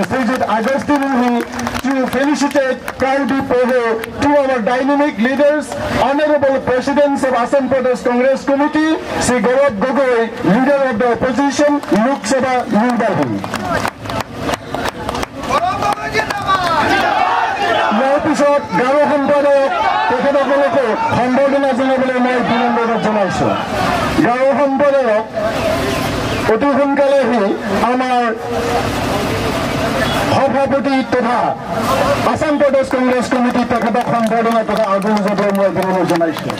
Srijit Agastini to felicitate Kardi Poho to our dynamic leaders, Honorable Presidents of Assam Pradesh Congress Committee, Sri Gaurav Gogoi, Leader of the Opposition, Lok Sabha, New Delhi. ইয়াৰ পিছত গাঁও সম্পাদক তেখেতসকলকো সম্বৰ্ধনা জনাবলৈ মই বিনম্ৰ জনাইছোঁ। গাঁও সম্পাদক অতি সোনকালে আমাৰ সভাপতি তথা আসাম প্ৰদেশ কংগ্ৰেছ কমিটি তেখেতক সম্বৰ্ধনা তথা আদৰণি জনাবলৈ মই বিনম্ৰ জনাইছোঁ।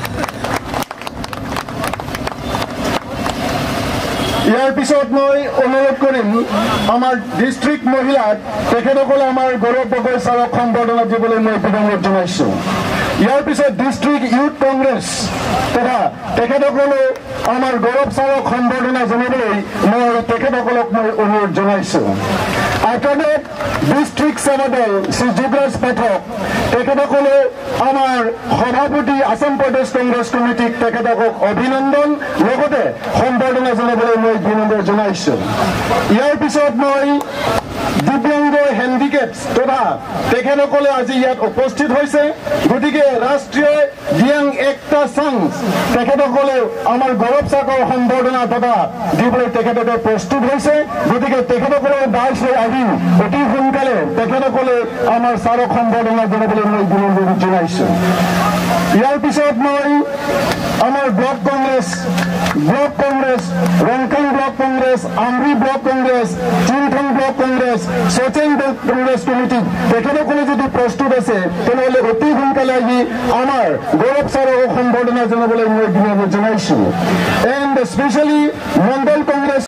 ইয়াৰ পিছত মই অনুৰোধ কৰিম আমাৰ ডিস্ট্ৰিক্ট মহিলাক তেখেতসকলে আমাৰ গৌৰৱ গগৈ ছাৰক সম্বৰ্ধনা দিবলৈ মই বিনম্ৰ জনাইছোঁ। ইয়াৰ পিছত ডিস্ট্ৰিক্ট ইউথ কংগ্ৰেছ তথা তেখেতসকলে আমাৰ গৌৰৱ ছাৰক সম্বৰ্ধনা জনাবলৈ মই তেখেতসকলক মই অনুৰোধ জনাইছোঁ। After that, district senator Sri Jugraj Pathak তেখেতসকলে আমাৰ সভাপতি আসাম প্ৰদেশ কংগ্ৰেছ কমিটিক তেখেতকক অভিনন্দন লগতে সম্বৰ্ধনা জনাবলৈ মই বিনম্ৰ জনাইছোঁ। ইয়াৰ পিছত মই দিব্যাংগ হেণ্ডিকেপছ তথা তেখেতসকলে আজি ইয়াত উপস্থিত হৈছে, গতিকে ৰাষ্ট্ৰীয় দিয়াং একটা সংঘ তেখেতসকলে আমাৰ গৌৰৱ ছাৰক সম্বৰ্ধনা তথা দিবলৈ তেখেতসকলে প্ৰস্তুত হৈছে, গতিকে তেখেতসকলে দায়িত্ব লৈ আহি অতি সোনকালে তেখেতসকলে আমাৰ ছাৰক সম্বৰ্ধনা জনাবলৈ মই বিনম্ৰ জনাইছোঁ। ইয়াৰ পিছত মই আমাৰ block Congress Rongkhang block Congress, Amri block Congress, Chinthong block Congress, সচেন কংগ্ৰেছ কমিটি তেখেতসকলে যদি প্ৰস্তুত আছে তেনেহ'লে অতি সোনকালে আহি আমাৰ গৌৰৱ ছাৰক সম্বৰ্ধনা জনাবলৈ মই বিনম্ৰ জনাইছোঁ। And specially Mandal Congress